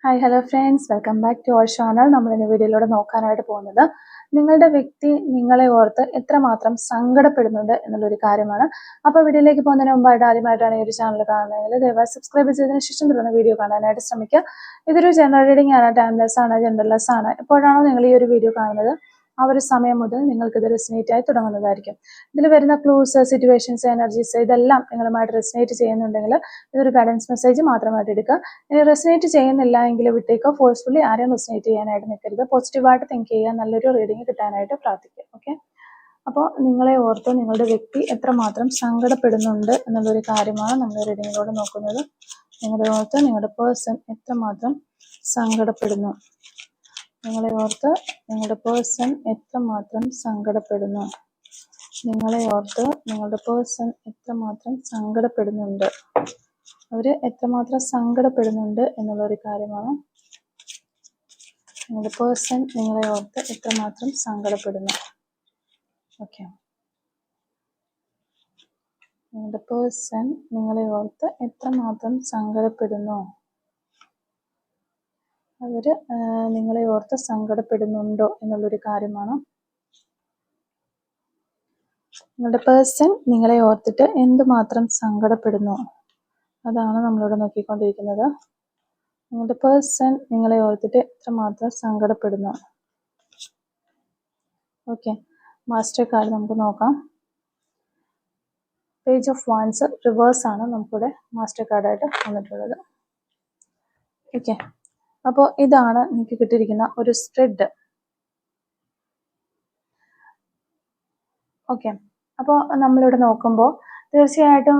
Hi hello friends, welcome back to our channel. നമ്മൾ ഇന്ന് വീഡിയോയിലൂടെ നോക്കാനായിട്ട് പോകുന്നത് നിങ്ങളുടെ വ്യക്തി നിങ്ങളെ ഓർത്ത് എത്രമാത്രം സങ്കടപ്പെടുന്നുണ്ട് എന്നുള്ളൊരു കാര്യമാണ്. അപ്പോൾ വീഡിയോയിലേക്ക് പോകുന്നതിന് മുമ്പായിട്ട് ആദ്യമായിട്ടാണ് ഈ ഒരു ചാനൽ കാണുന്നതെങ്കിൽ ദയവായി സബ്സ്ക്രൈബ് ചെയ്തതിന് ശേഷം തുടർന്ന് വീഡിയോ കാണാനായിട്ട് ശ്രമിക്കുക. ഇതൊരു ജനറൽ റീഡിംഗ് ആണ്, ടൈംലെസ് ആണ്, ജനറൽലെസ് ആണ്. എപ്പോഴാണോ നിങ്ങൾ ഈ ഒരു വീഡിയോ കാണുന്നത് ആ ഒരു സമയം മുതൽ നിങ്ങൾക്ക് ഇത് റെസിനേറ്റ് ആയി തുടങ്ങുന്നതായിരിക്കും. ഇതിൽ വരുന്ന ക്ലൂസ്, സിറ്റുവേഷൻസ്, എനർജീസ് ഇതെല്ലാം നിങ്ങളുമായിട്ട് റെസിനേറ്റ് ചെയ്യുന്നുണ്ടെങ്കിൽ ഇതൊരു ഗൈഡൻസ് മെസ്സേജ് മാത്രമായിട്ട് എടുക്കുക. ഇനി റെസിനേറ്റ് ചെയ്യുന്നില്ല എങ്കിൽ വിട്ടേക്കോ. ഫോഴ്സ്ഫുള്ളി ആരെയും റെസിനേറ്റ് ചെയ്യാനായിട്ട് നിൽക്കരുത്. പോസിറ്റീവായിട്ട് തിങ്ക് ചെയ്യുക, നല്ലൊരു റീഡിങ് കിട്ടാനായിട്ട് പ്രാർത്ഥിക്കുക. ഓക്കെ, അപ്പോൾ നിങ്ങളെ ഓർത്ത് നിങ്ങളുടെ വ്യക്തി എത്രമാത്രം സങ്കടപ്പെടുന്നുണ്ട് എന്നുള്ളൊരു കാര്യമാണ് നമ്മൾ റീഡിങ്ങിലൂടെ നോക്കുന്നത്. നിങ്ങളെ ഓർത്ത് നിങ്ങളുടെ പേഴ്സൺ എത്രമാത്രം സങ്കടപ്പെടുന്നു, നിങ്ങളെ ഓർത്ത് നിങ്ങളുടെ പേഴ്സൺ എത്രമാത്രം സങ്കടപ്പെടുന്നു, നിങ്ങളെ ഓർത്ത് നിങ്ങളുടെ പേഴ്സൺ എത്രമാത്രം സങ്കടപ്പെടുന്നുണ്ട്, അവര് എത്രമാത്രം സങ്കടപ്പെടുന്നുണ്ട് എന്നുള്ളൊരു കാര്യമാണ്. നിങ്ങളുടെ പേഴ്സൺ നിങ്ങളെ ഓർത്ത് എത്രമാത്രം സങ്കടപ്പെടുന്നു. ഓക്കെ, നിങ്ങളുടെ പേഴ്സൺ നിങ്ങളെ ഓർത്ത് എത്രമാത്രം സങ്കടപ്പെടുന്നു, അവര് നിങ്ങളെ ഓർത്ത് സങ്കടപ്പെടുന്നുണ്ടോ എന്നുള്ളൊരു കാര്യമാണ്. നിങ്ങളുടെ പേഴ്സൺ നിങ്ങളെ ഓർത്തിട്ട് എന്തുമാത്രം സങ്കടപ്പെടുന്നു, അതാണ് നമ്മളിവിടെ നോക്കിക്കൊണ്ടിരിക്കുന്നത്. നിങ്ങളുടെ പേഴ്സൺ നിങ്ങളെ ഓർത്തിട്ട് എത്രമാത്രം സങ്കടപ്പെടുന്നു. ഓക്കെ, മാസ്റ്റർ കാർഡ് നമുക്ക് നോക്കാം. പേജ് ഓഫ് വാൻസ് റിവേഴ്സ് ആണ് നമുക്കിവിടെ മാസ്റ്റർ കാർഡായിട്ട് വന്നിട്ടുള്ളത്. ഓക്കെ, അപ്പോൾ ഇതാണ് എനിക്ക് കിട്ടിയിരിക്കുന്ന ഒരു സ്പ്രെഡ്. ഓക്കെ, അപ്പോൾ നമ്മളിവിടെ നോക്കുമ്പോൾ തീർച്ചയായിട്ടും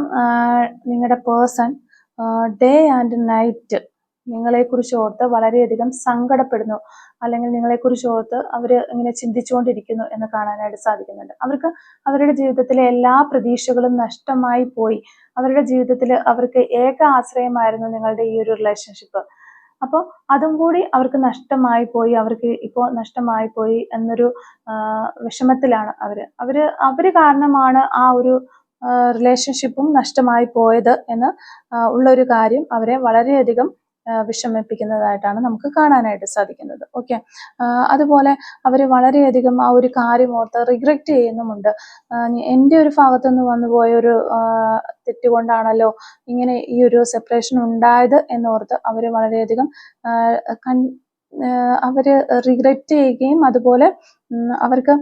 നിങ്ങളുടെ പേഴ്സൺ ഡേ ആൻഡ് നൈറ്റ് നിങ്ങളെക്കുറിച്ച് ഓർത്ത് വളരെയധികം സങ്കടപ്പെടുന്നു, അല്ലെങ്കിൽ നിങ്ങളെക്കുറിച്ച് ഓർത്ത് അവർ ഇങ്ങനെ ചിന്തിച്ചുകൊണ്ടിരിക്കുന്നു എന്ന് കാണാനായിട്ട് സാധിക്കുന്നുണ്ട്. അവർക്ക് അവരുടെ ജീവിതത്തിലെ എല്ലാ പ്രതീക്ഷകളും നഷ്ടമായി പോയി. അവരുടെ ജീവിതത്തിൽ അവർക്ക് ഏക ആശ്രയമായിരുന്നു നിങ്ങളുടെ ഈ ഒരു റിലേഷൻഷിപ്പ്. അപ്പോൾ അതും കൂടി അവർക്ക് നഷ്ടമായി പോയി, അവർക്ക് ഇപ്പോൾ നഷ്ടമായി പോയി എന്നൊരു വിഷമത്തിലാണ് അവര് കാരണമാണ് ആ ഒരു റിലേഷൻഷിപ്പും നഷ്ടമായി പോയത് എന്ന് ഉള്ളൊരു കാര്യം അവരെ വളരെയധികം വിഷമിപ്പിക്കുന്നതായിട്ടാണ് നമുക്ക് കാണാനായിട്ട് സാധിക്കുന്നത്. ഓക്കെ, അതുപോലെ അവർ വളരെയധികം ആ ഒരു കാര്യം ഓർത്ത് റിഗ്രറ്റ് ചെയ്യുന്നുമുണ്ട്. എൻ്റെ ഒരു ഭാഗത്തുനിന്ന് വന്നു പോയൊരു തെറ്റുകൊണ്ടാണല്ലോ ഇങ്ങനെ ഈ ഒരു സെപ്പറേഷൻ ഉണ്ടായത് എന്നോർത്ത് അവർ വളരെയധികം അവര് റിഗ്രറ്റ് ചെയ്യുകയും അതുപോലെ അവർക്ക്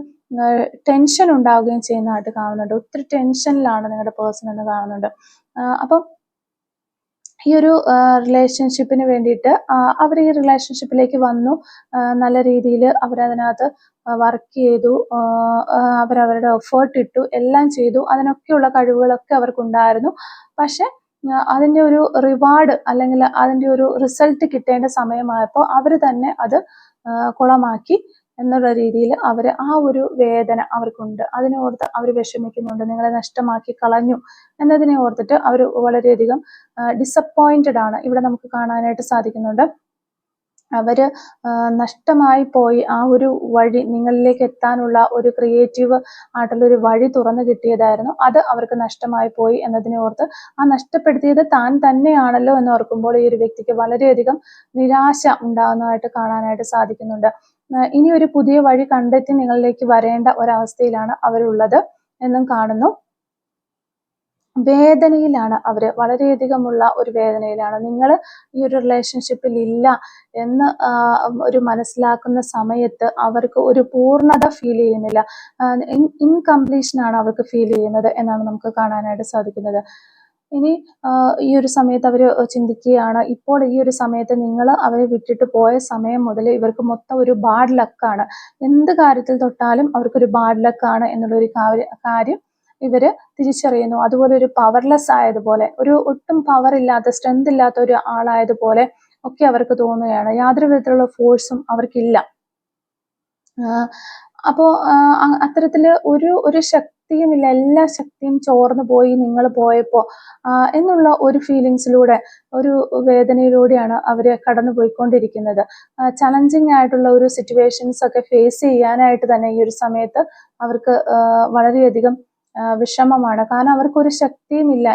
ടെൻഷൻ ഉണ്ടാവുകയും ചെയ്യുന്നതായിട്ട് കാണുന്നുണ്ട്. ഒത്തിരി ടെൻഷനിലാണ് നിങ്ങളുടെ പേഴ്സൺ എന്ന് കാണുന്നുണ്ട്. അപ്പം ഈ ഒരു റിലേഷൻഷിപ്പിന് വേണ്ടിയിട്ട് അവർ ഈ റിലേഷൻഷിപ്പിലേക്ക് വന്നു, നല്ല രീതിയിൽ അവരതിനകത്ത് വർക്ക് ചെയ്തു, അവരവരുടെ എഫേർട്ട് ഇട്ടു, എല്ലാം ചെയ്തു, അതിനൊക്കെയുള്ള കഴിവുകളൊക്കെ അവർക്കുണ്ടായിരുന്നു. പക്ഷെ അതിൻ്റെ ഒരു റിവാർഡ് അല്ലെങ്കിൽ അതിൻ്റെ ഒരു റിസൾട്ട് കിട്ടേണ്ട സമയമായപ്പോൾ അവർ തന്നെ അത് കുളമാക്കി എന്നുള്ള രീതിയിൽ അവർ ആ ഒരു വേദന അവർക്കുണ്ട്. അതിനെ ഓർത്ത് അവർ വിഷമിക്കുന്നുണ്ട്. നിങ്ങളെ നഷ്ടമാക്കി കളഞ്ഞു എന്നതിനെ ഓർത്തിട്ട് അവർ വളരെയധികം ഡിസപ്പോയിന്റഡ് ആണ് ഇവിടെ നമുക്ക് കാണാനായിട്ട് സാധിക്കുന്നുണ്ട്. അവര് നഷ്ടമായി പോയി ആ ഒരു വഴി, നിങ്ങളിലേക്ക് എത്താനുള്ള ഒരു ക്രിയേറ്റീവ് ആയിട്ടുള്ള ഒരു വഴി തുറന്നു കിട്ടിയതായിരുന്നു, അത് അവർക്ക് നഷ്ടമായി പോയി എന്നതിനെ ഓർത്ത് ആ നഷ്ടപ്പെടുത്തിയത് താൻ തന്നെയാണല്ലോ എന്ന് ഓർക്കുമ്പോൾ ഈ ഒരു വ്യക്തിക്ക് വളരെയധികം നിരാശ ഉണ്ടാകുന്നതായിട്ട് കാണാനായിട്ട് സാധിക്കുന്നുണ്ട്. ഇനി ഒരു പുതിയ വഴി കണ്ടെത്തി നിങ്ങളിലേക്ക് വരേണ്ട ഒരവസ്ഥയിലാണ് അവരുള്ളത് എന്നും കാണുന്നു. വേദനയിലാണ് അവര്, വളരെയധികമുള്ള ഒരു വേദനയിലാണ്. നിങ്ങൾ ഈ ഒരു റിലേഷൻഷിപ്പിൽ ഇല്ല എന്ന് ഒരു മനസ്സിലാക്കുന്ന സമയത്ത് അവർക്ക് ഒരു പൂർണ്ണത ഫീൽ ചെയ്യുന്നില്ല, ഇൻകംപ്ലീഷൻ ആണ് അവർക്ക് ഫീൽ ചെയ്യുന്നത് എന്നാണ് നമുക്ക് കാണാനായിട്ട് സാധിക്കുന്നത്. ഇനി ഈ ഒരു സമയത്ത് അവർ ചിന്തിക്കുകയാണ്, ഇപ്പോൾ ഈ ഒരു സമയത്ത് നിങ്ങൾ അവരെ വിട്ടിട്ട് പോയ സമയം മുതൽ ഇവർക്ക് മൊത്തം ഒരു ബാഡ് ലക്കാണ്, എന്ത് കാര്യത്തിൽ തൊട്ടാലും അവർക്കൊരു ബാഡ് ലക്കാണ് എന്നുള്ളൊരു കാര്യം ഇവര് തിരിച്ചറിയുന്നു. അതുപോലെ ഒരു പവർലെസ് ആയതുപോലെ, ഒരു ഒട്ടും പവർ ഇല്ലാത്ത, സ്ട്രെങ്ത് ഇല്ലാത്ത ഒരു ആളായതുപോലെ ഒക്കെ അവർക്ക് തോന്നുകയാണ്. യാതൊരു വിധത്തിലുള്ള ഫോഴ്സും അവർക്കില്ല. അപ്പോൾ അത്തരത്തില് ഒരു ശക്തിയുമില്ല, എല്ലാ ശക്തിയും ചോർന്നു പോയി നിങ്ങൾ പോയപ്പോൾ എന്നുള്ള ഒരു ഫീലിങ്സിലൂടെ, ഒരു വേദനയിലൂടെയാണ് അവർ കടന്നു പോയിക്കൊണ്ടിരിക്കുന്നത്. ചലഞ്ചിങ് ആയിട്ടുള്ള ഒരു സിറ്റുവേഷൻസ് ഒക്കെ ഫേസ് ചെയ്യാനായിട്ട് തന്നെ ഈ ഒരു സമയത്ത് അവർക്ക് വളരെയധികം വിഷമമാണ്. കാരണം അവർക്കൊരു ശക്തിയുമില്ല.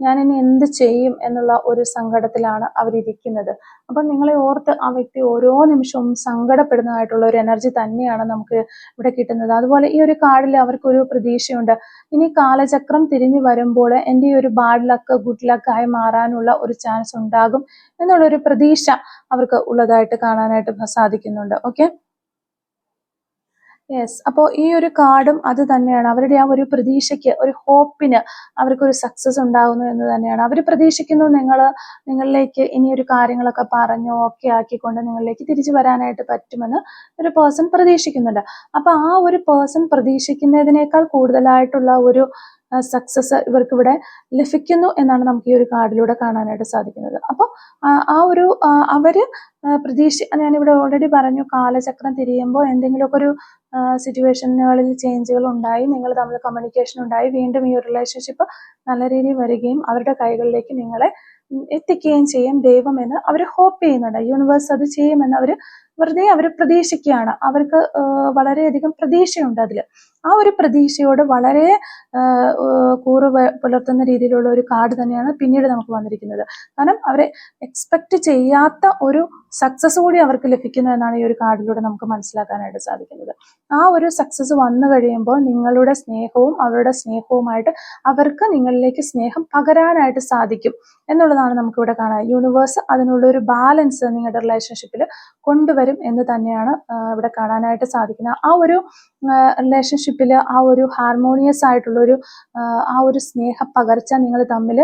ഞാനിനി എന്ത് ചെയ്യും എന്നുള്ള ഒരു സങ്കടത്തിലാണ് അവരിയ്ക്കുന്നത്. അപ്പം നിങ്ങളെ ഓർത്ത് ആ വ്യക്തി ഓരോ നിമിഷവും സങ്കടപ്പെടുന്നതായിട്ടുള്ള ഒരു എനർജി തന്നെയാണ് നമുക്ക് ഇവിടെ കിട്ടുന്നത്. അതുപോലെ ഈ ഒരു കാർഡിൽ അവർക്കൊരു പ്രതീക്ഷയുണ്ട്. ഇനി കാലചക്രം തിരിഞ്ഞു വരുമ്പോൾ എൻ്റെ ഈ ഒരു ബാഡ് ലക്ക് ഗുഡ് ലക്ക് ആയി മാറാനുള്ള ഒരു ചാൻസ് ഉണ്ടാകും എന്നുള്ളൊരു പ്രതീക്ഷ അവർക്ക് ഉള്ളതായിട്ട് കാണാനായിട്ട് സാധിക്കുന്നുണ്ട്. Okay, yes. അപ്പോൾ ഈ ഒരു കാർഡും അത് തന്നെയാണ്. അവരുടെ ആ ഒരു പ്രതീക്ഷയ്ക്ക്, ഒരു ഹോപ്പിന് അവർക്കൊരു സക്സസ് ഉണ്ടാകുന്നു എന്ന് തന്നെയാണ്. അവർ പ്രതീക്ഷിക്കുന്നു നിങ്ങളിലേക്ക് ഇനിയൊരു കാര്യങ്ങളൊക്കെ പറഞ്ഞ് ഓക്കെ ആക്കിക്കൊണ്ട് നിങ്ങളിലേക്ക് തിരിച്ചു വരാനായിട്ട് പറ്റുമെന്ന് ഒരു പേഴ്സൺ പ്രതീക്ഷിക്കുന്നുണ്ട്. അപ്പോൾ ആ ഒരു പേഴ്സൺ പ്രതീക്ഷിക്കുന്നതിനേക്കാൾ കൂടുതലായിട്ടുള്ള ഒരു സക്സസ് ഇവർക്കിവിടെ ലഭിക്കുന്നു എന്നാണ് നമുക്ക് ഈ ഒരു കാർഡിലൂടെ കാണാനായിട്ട് സാധിക്കുന്നത്. അപ്പോൾ ആ ഒരു അവര് ഞാനിവിടെ ഓൾറെഡി പറഞ്ഞു, കാലചക്രം തിരിയുമ്പോൾ എന്തെങ്കിലുമൊക്കെ ഒരു സിറ്റുവേഷനുകളിൽ ചേഞ്ചുകൾ ഉണ്ടായി, നിങ്ങൾ തമ്മിൽ കമ്മ്യൂണിക്കേഷൻ ഉണ്ടായി, വീണ്ടും ഈ ഒരു റിലേഷൻഷിപ്പ് നല്ല രീതിയിൽ വരികയും അവരുടെ കൈകളിലേക്ക് നിങ്ങളെ എത്തിക്കുകയും ചെയ്യും ദൈവം എന്ന് അവർ ഹോപ്പ് ചെയ്യുന്നുണ്ട്. യൂണിവേഴ്സ് അത് ചെയ്യുമെന്ന് അവർ പ്രതീക്ഷിക്കുകയാണ്. അവർക്ക് വളരെയധികം പ്രതീക്ഷയുണ്ട് അതിൽ. ആ ഒരു പ്രതീക്ഷയോട് വളരെ കൂറ് പുലർത്തുന്ന രീതിയിലുള്ള ഒരു കാർഡ് തന്നെയാണ് പിന്നീട് നമുക്ക് വന്നിരിക്കുന്നത്. കാരണം അവരെ എക്സ്പെക്ട് ചെയ്യാത്ത ഒരു സക്സസ് കൂടി അവർക്ക് ലഭിക്കുന്നു എന്നാണ് ഈ ഒരു കാർഡിലൂടെ നമുക്ക് മനസ്സിലാക്കാനായിട്ട് സാധിക്കുന്നത്. ആ ഒരു സക്സസ് വന്നു കഴിയുമ്പോൾ നിങ്ങളുടെ സ്നേഹവും അവരുടെ സ്നേഹവുമായിട്ട് അവർക്ക് നിങ്ങളിലേക്ക് സ്നേഹം പകരാനായിട്ട് സാധിക്കും എന്നുള്ളതാണ് നമുക്കിവിടെ കാണാൻ. യൂണിവേഴ്സ് അതിനുള്ള ഒരു ബാലൻസ് നിങ്ങളുടെ റിലേഷൻഷിപ്പിൽ കൊണ്ടുവരും എന്ന് തന്നെയാണ് ഇവിടെ കാണാനായിട്ട് സാധിക്കുന്നത്. ആ ഒരു റിലേഷൻഷിപ്പിൽ ആ ഒരു ഹാർമോണിയസ് ആയിട്ടുള്ളൊരു ആ ഒരു സ്നേഹ പകർച്ച നിങ്ങൾ തമ്മിൽ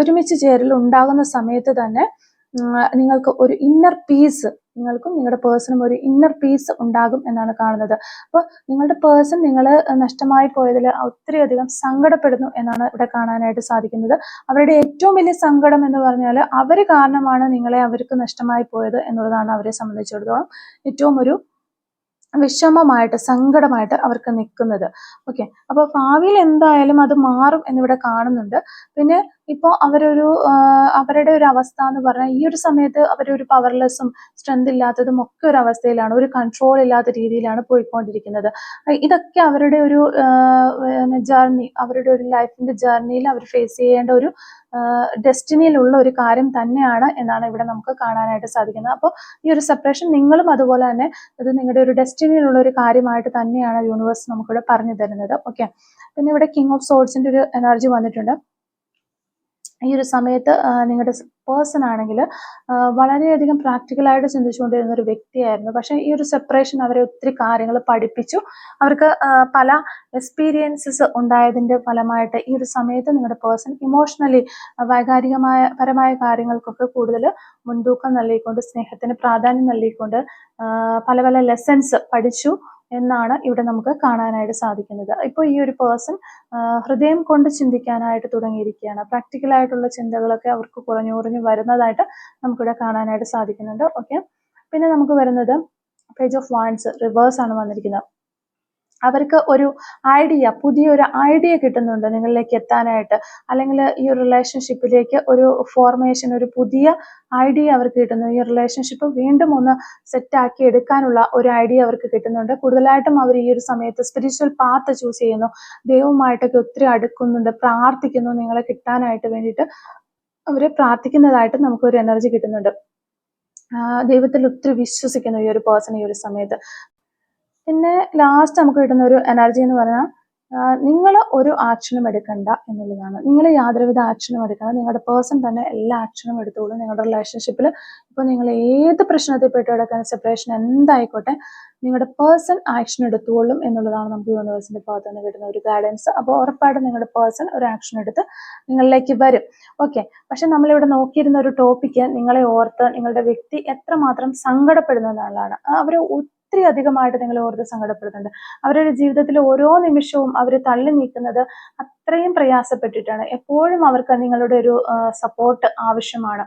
ഒരുമിച്ച് ചേരൽ ഉണ്ടാകുന്ന സമയത്ത് തന്നെ നിങ്ങൾക്ക് ഒരു ഇന്നർ പീസ്, നിങ്ങൾക്കും നിങ്ങളുടെ പേഴ്സണും ഒരു ഇന്നർ പീസ് ഉണ്ടാകും എന്നാണ് കാണുന്നത്. അപ്പോൾ നിങ്ങളുടെ പേഴ്സൺ നിങ്ങൾ നഷ്ടമായി പോയതിൽ ഒത്തിരി അധികം സങ്കടപ്പെടുന്നു എന്നാണ് ഇവിടെ കാണാനായിട്ട് സാധിക്കുന്നത്. അവരുടെ ഏറ്റവും വലിയ സങ്കടം എന്ന് പറഞ്ഞാൽ അവർ കാരണമാണ് നിങ്ങളെ അവർക്ക് നഷ്ടമായി പോയത് എന്നുള്ളതാണ് അവരെ സംബന്ധിച്ചിടത്തോളം ഏറ്റവും ഒരു വിഷമമായിട്ട്, സങ്കടമായിട്ട് അവർക്ക് നിൽക്കുന്നത്. ഓക്കെ, അപ്പോൾ ഭാവിയിൽ എന്തായാലും അത് മാറും എന്നിവിടെ കാണുന്നുണ്ട്. പിന്നെ ഇപ്പോൾ അവരുടെ ഒരു അവസ്ഥ എന്ന് പറഞ്ഞാൽ ഈ ഒരു സമയത്ത് അവരൊരു പവർലെസ്സും സ്ട്രെങ്ത് ഇല്ലാത്തതും ഒക്കെ ഒരു അവസ്ഥയിലാണ്, ഒരു കൺട്രോൾ ഇല്ലാത്ത രീതിയിലാണ് പോയിക്കൊണ്ടിരിക്കുന്നത്. ഇതൊക്കെ അവരുടെ ഒരു ജേർണി, അവരുടെ ഒരു ലൈഫിന്റെ ജേർണിയിൽ അവർ ഫേസ് ചെയ്യേണ്ട ഒരു ഡെസ്റ്റിനിയിലുള്ള ഒരു കാര്യം തന്നെയാണ് എന്നാണ് ഇവിടെ നമുക്ക് കാണാനായിട്ട് സാധിക്കുന്നത്. അപ്പോൾ ഈ ഒരു സെപ്പറേഷൻ നിങ്ങളും അതുപോലെ തന്നെ ഇത് നിങ്ങളുടെ ഒരു ഡെസ്റ്റിനിയിലുള്ള ഒരു കാര്യമായിട്ട് തന്നെയാണ് യൂണിവേഴ്സ് നമുക്കിവിടെ പറഞ്ഞു തരുന്നത്. ഓക്കെ, പിന്നെ ഇവിടെ കിങ് ഓഫ് സോർഡ്സിന്റെ ഒരു എനർജി വന്നിട്ടുണ്ട്. ഈ ഒരു സമയത്ത് നിങ്ങളുടെ പേഴ്സൺ ആണെങ്കിൽ വളരെയധികം പ്രാക്ടിക്കലായിട്ട് ചിന്തിച്ചുകൊണ്ടിരുന്ന ഒരു വ്യക്തിയായിരുന്നു. പക്ഷേ ഈ ഒരു സെപ്പറേഷൻ അവരെ ഒത്തിരി കാര്യങ്ങൾ പഠിപ്പിച്ചു. അവർക്ക് പല എക്സ്പീരിയൻസസ് ഉണ്ടായതിൻ്റെ ഫലമായിട്ട് ഈ ഒരു സമയത്ത് നിങ്ങളുടെ പേഴ്സൺ ഇമോഷണലി പരമായ കാര്യങ്ങൾക്കൊക്കെ കൂടുതൽ മുൻതൂക്കം നൽകിക്കൊണ്ട്, സ്നേഹത്തിന് പ്രാധാന്യം നൽകിക്കൊണ്ട് പല പല ലെസൺസ് പഠിച്ചു എന്നാണ് ഇവിടെ നമുക്ക് കാണാനായിട്ട് സാധിക്കുന്നത്. ഇപ്പോൾ ഈ ഒരു പേഴ്സൺ ഹൃദയം കൊണ്ട് ചിന്തിക്കാനായിട്ട് തുടങ്ങിയിരിക്കുകയാണ്. പ്രാക്ടിക്കലായിട്ടുള്ള ചിന്തകളൊക്കെ അവർക്ക് കുറഞ്ഞു വരുന്നതായിട്ട് നമുക്കിവിടെ കാണാനായിട്ട് സാധിക്കുന്നുണ്ട്. ഓക്കെ, പിന്നെ നമുക്ക് വരുന്നത് പേജ് ഓഫ് വാൻഡ്സ് റിവേഴ്സ് ആണ് വന്നിരിക്കുന്നത്. അവർക്ക് ഒരു പുതിയൊരു ഐഡിയ കിട്ടുന്നുണ്ട് നിങ്ങളിലേക്ക് എത്താനായിട്ട്, അല്ലെങ്കിൽ ഈ ഒരു റിലേഷൻഷിപ്പിലേക്ക് ഒരു ഫോർമേഷൻ, ഒരു പുതിയ ഐഡിയ അവർക്ക് കിട്ടുന്നു. ഈ റിലേഷൻഷിപ്പ് വീണ്ടും ഒന്ന് സെറ്റാക്കി എടുക്കാനുള്ള ഒരു ഐഡിയ അവർക്ക് കിട്ടുന്നുണ്ട്. കൂടുതലായിട്ടും അവർ ഈ ഒരു സമയത്ത് സ്പിരിച്വൽ പാത്ത് ചൂസ് ചെയ്യുന്നു, ദൈവവുമായിട്ടൊക്കെ ഒത്തിരി അടുക്കുന്നുണ്ട്, പ്രാർത്ഥിക്കുന്നു, നിങ്ങളെ കിട്ടാനായിട്ട് വേണ്ടിയിട്ട് അവർ പ്രാർത്ഥിക്കുന്നതായിട്ട് നമുക്കൊരു എനർജി കിട്ടുന്നുണ്ട്. ദൈവത്തിൽ ഒത്തിരി വിശ്വസിക്കുന്നു ഈ ഒരു പേഴ്സൺ ഈ ഒരു സമയത്ത്. പിന്നെ ലാസ്റ്റ് നമുക്ക് കിട്ടുന്ന ഒരു എനർജി എന്ന് പറഞ്ഞാൽ നിങ്ങൾ ഒരു ആക്ഷനും എടുക്കണ്ട എന്നുള്ളതാണ്. നിങ്ങൾ യാതൊരുവിധ ആക്ഷനും എടുക്കണം, നിങ്ങളുടെ പേഴ്സൺ തന്നെ എല്ലാ ആക്ഷനും എടുത്തോളൂ. നിങ്ങളുടെ റിലേഷൻഷിപ്പിൽ ഇപ്പോൾ നിങ്ങൾ ഏത് പ്രശ്നത്തിൽ പെട്ട് കിടക്കുന്ന, സെപ്പറേഷൻ എന്തായിക്കോട്ടെ, നിങ്ങളുടെ പേഴ്സൺ ആക്ഷൻ എടുത്തോളും എന്നുള്ളതാണ് നമുക്ക് യൂണിവേഴ്സിന്റെ ഭാഗത്ത് നിന്ന് കിട്ടുന്ന ഒരു ഗൈഡൻസ്. അപ്പോൾ ഉറപ്പായിട്ടും നിങ്ങളുടെ പേഴ്സൺ ഒരു ആക്ഷൻ എടുത്ത് നിങ്ങളിലേക്ക് വരും. ഓക്കെ, പക്ഷെ നമ്മളിവിടെ നോക്കിയിരുന്ന ഒരു ടോപ്പിക്ക് നിങ്ങളെ ഓർത്ത് നിങ്ങളുടെ വ്യക്തി എത്രമാത്രം സങ്കടപ്പെടുന്നു എന്നുള്ളതാണ്. അവർ ഒത്തിരി അധികമായിട്ട് നിങ്ങളെ ഓർത്ത് സങ്കടപ്പെടുന്നുണ്ട്. അവരുടെ ജീവിതത്തിൽ ഓരോ നിമിഷവും അവർ തള്ളി നീക്കുന്നത് അത്രയും പ്രയാസപ്പെട്ടിട്ടാണ്. എപ്പോഴും അവർക്ക് നിങ്ങളുടെ ഒരു സപ്പോർട്ട് ആവശ്യമാണ്.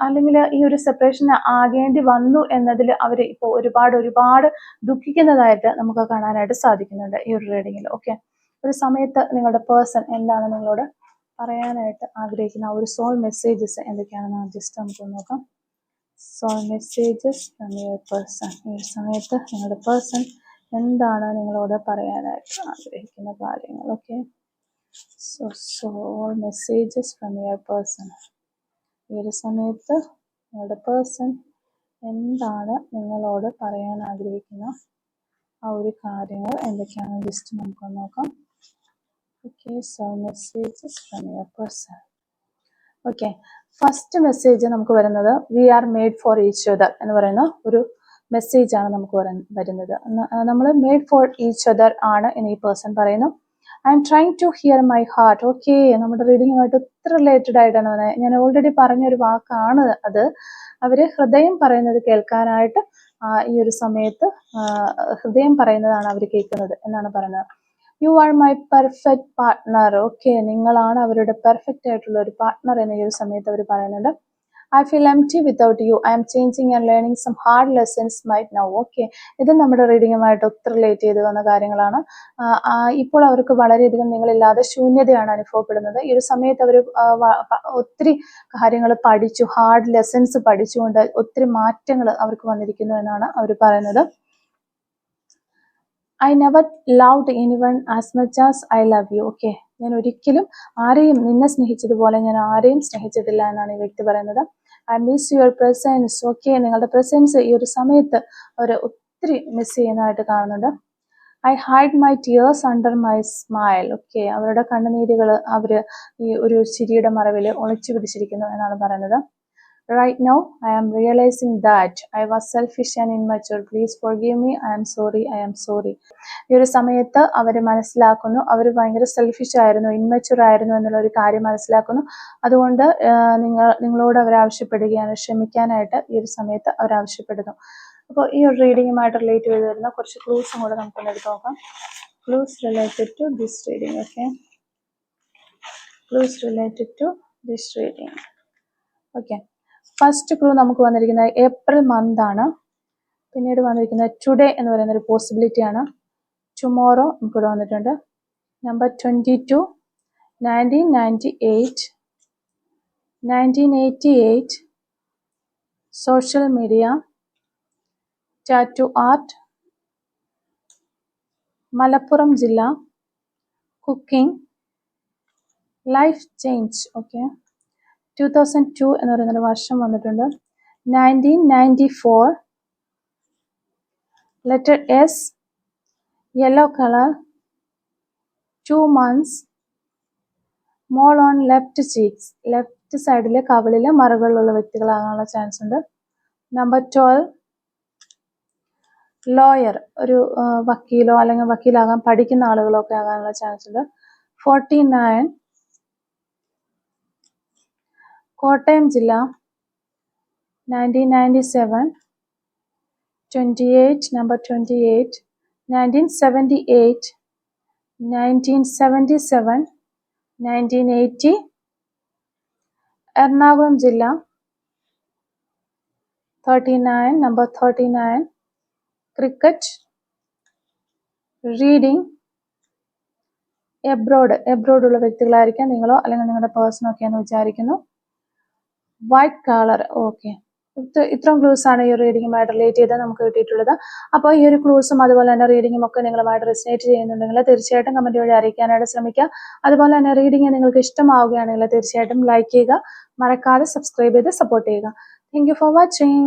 അല്ലെങ്കിൽ ഈ ഒരു സെപ്പറേഷൻ ആകേണ്ടി വന്നു എന്നതിൽ അവർ ഇപ്പോൾ ഒരുപാട് ദുഃഖിക്കുന്നതായിട്ട് നമുക്ക് കാണാനായിട്ട് സാധിക്കുന്നുണ്ട് ഈ ഒരു റീഡിങ്ങിൽ. ഓക്കെ, ഒരു സമയത്ത് നിങ്ങളുടെ പേഴ്സൺ എന്താണ് നിങ്ങളോട് പറയാനായിട്ട് ആഗ്രഹിക്കുന്ന ഒരു സോൾ മെസ്സേജസ് എന്തൊക്കെയാണെന്ന് ജസ്റ്റ് നമുക്ക് നോക്കാം. So messages from your person. ഈ ഒരു സമയത്ത് നിങ്ങളുടെ പേഴ്സൺ എന്താണ് നിങ്ങളോട് പറയാനായിട്ട് ആഗ്രഹിക്കുന്ന കാര്യങ്ങൾ? Okay, so messages from your person. ഈ ഒരു സമയത്ത് നിങ്ങളുടെ പേഴ്സൺ എന്താണ് നിങ്ങളോട് പറയാൻ ആഗ്രഹിക്കുന്ന ആ ഒരു കാര്യങ്ങൾ എന്തൊക്കെയാണ് ജസ്റ്റ് നമുക്ക് നോക്കാം. Okay, so messages from your person. Okay, first message നമുക്ക് വരുന്നത് we are made for each other എന്ന് പറയുന്ന ഒരു മെസ്സേജ് ആണ് നമുക്ക് വരുന്നത്. നമ്മൾ മെയ്ഡ് ഫോർ ഈച്ച് അതർ ആണ് എന്ന് ഈ പേഴ്സൺ പറയുന്നു. I'm trying to hear my heart. Okay, നമ്മുടെ റീഡിങ്ങുമായിട്ട് ഒത്തിരി റിലേറ്റഡ് ആയിട്ടാണ് വന്നത്. ഞാൻ ഓൾറെഡി പറഞ്ഞൊരു വാക്കാണ് അത്. അവര് ഹൃദയം പറയുന്നത് കേൾക്കാനായിട്ട് ഈ ഒരു സമയത്ത് ഹൃദയം പറയുന്നതാണ് അവർ കേൾക്കുന്നത് എന്നാണ് പറയുന്നത്. You are my perfect partner. Okay, നിങ്ങളാണ് അവരുടെ പെർഫെക്റ്റ് ആയിട്ടുള്ള ഒരു പാർട്ട്ണർ എന്ന് ഈ ഒരു സമയത്ത് അവർ പറയുന്നുണ്ട്. I feel empty without you. I'm changing and learning some hard lessons might now. Okay, ഇത് നമ്മുടെ റീഡിങ്ങുമായിട്ട് ഒത്തിരി റിലേറ്റ് ചെയ്ത് വന്ന കാര്യങ്ങളാണ്. ഇപ്പോൾ അവർക്ക് വളരെയധികം നിങ്ങളില്ലാതെ ശൂന്യതയാണ് അനുഭവപ്പെടുന്നത്. ഈ ഒരു സമയത്ത് അവർ ഒത്തിരി കാര്യങ്ങൾ പഠിച്ചു, ഹാർഡ് ലെസൺസ് പഠിച്ചുകൊണ്ട് ഒത്തിരി മാറ്റങ്ങൾ അവർക്ക് വന്നിരിക്കുന്നു എന്നാണ് അവർ പറയുന്നത്. I never loved anyone as much as I love you. Okay, ഞാൻ ഒരിക്കലും ആരെയും നിന്നെ സ്നേഹിച്ചതുപോലെ ഞാൻ ആരെയും സ്നേഹിച്ചിട്ടില്ല എന്നാണ് ഈ വ്യക്തി പറയുന്നത്. I miss your presence. Okay, നിങ്ങളുടെ പ്രസൻസ് ഈ ഒരു സമയത്ത് അവർ ഒത്തിരി മിസ് ചെയ്യുന്നതായിട്ട് കാണുന്നുണ്ട്. I hide my tears under my smile. Okay, അവരുടെ കണ്ണുനീരുകൾ അവർ ഈ ഒരു ചിരിയുടെ മറവിൽ ഒളിച്ചു പിടിച്ചിരിക്കുന്നു എന്നാണ് പറയുന്നത്. Right now, I am realizing that I was selfish and immature. Please forgive me. I am sorry. I am sorry. ഈ ഒരു സമയത്ത് അവർ മനസ്സിലാക്കുന്നു അവർ ഭയങ്കര സെൽഫിഷ് ആയിരുന്നു, ഇൻമച്യൂർ ആയിരുന്നു എന്നുള്ള ഒരു കാര്യം മനസ്സിലാക്കുന്നു. അതുകൊണ്ട് നിങ്ങളോട് അവർ ആവശ്യപ്പെടുകയാണ് ക്ഷമിക്കാനായിട്ട് ഈ ഒരു സമയത്ത് അവർ ആവശ്യപ്പെടുന്നു. അപ്പോൾ ഈ ഒരു റീഡിങ്ങുമായിട്ട് റിലേറ്റ് ചെയ്ത് വരുന്ന കുറച്ച് ക്ലൂസും കൂടെ നമുക്കൊന്ന് എടുത്ത് നോക്കാം. Clues related to this reading. Okay, clues related to this reading. Okay, first clue നമുക്ക് വന്നിരിക്കുന്നത് ഏപ്രിൽ മന്ത് ആണ്. പിന്നീട് വന്നിരിക്കുന്നത് ടുഡേ എന്ന് പറയുന്ന ഒരു പോസിബിലിറ്റി ആണ്. ടുമോറോ നമുക്കിവിടെ വന്നിട്ടുണ്ട്. Number 22, 1998, 1988, social media, tattoo art, Malappuram ജില്ല, കുക്കിംഗ്, ലൈഫ് ചേഞ്ച്. ഓക്കെ, 2002 എന്ന് പറയുന്നൊരു വർഷം വന്നിട്ടുണ്ട്. 1994, letter S, yellow colour, 2 months, mall on left cheeks. Left സൈഡിലെ കവിളിലെ മറുകളിലുള്ള വ്യക്തികളാകാനുള്ള ചാൻസ് ഉണ്ട്. നമ്പർ 12, ലോയർ, ഒരു വക്കീലോ അല്ലെങ്കിൽ വക്കീലാകാൻ പഠിക്കുന്ന ആളുകളോ ഒക്കെ ആകാനുള്ള ചാൻസ് ഉണ്ട്. 49, കോട്ടയം ജില്ല, 1997, 28, നമ്പർ 28, 1978, 1977, 1980, എറണാകുളം ജില്ല, 39, നമ്പർ 39, ക്രിക്കറ്റ്, റീഡിംഗ്, എബ്രോഡുള്ള വ്യക്തികളായിരിക്കാം നിങ്ങളോ അല്ലെങ്കിൽ നിങ്ങളുടെ പേഴ്സണോ ഒക്കെ എന്ന് വിചാരിക്കുന്നു. White colour. ഓക്കെ, ഇത്രയും ക്ലൂസ് ആണ് ഈ റീഡിങ്ങുമായിട്ട് റിലേറ്റ് ചെയ്ത് നമുക്ക് കിട്ടിയിട്ടുള്ളത്. അപ്പോൾ ഈ ഒരു ക്ലൂസും അതുപോലെ തന്നെ റീഡിങ്ങും ഒക്കെ നിങ്ങളുമായിട്ട് റെസിനേറ്റ് ചെയ്യുന്നുണ്ടെങ്കിൽ തീർച്ചയായിട്ടും കമന്റ് വഴി അറിയിക്കാനായിട്ട് ശ്രമിക്കുക. അതുപോലെ തന്നെ റീഡിങ് നിങ്ങൾക്ക് ഇഷ്ടമാവുകയാണെങ്കിൽ തീർച്ചയായിട്ടും ലൈക്ക് ചെയ്യുക, മറക്കാതെ സബ്സ്ക്രൈബ് ചെയ്ത് സപ്പോർട്ട് ചെയ്യുക. Thank you for watching.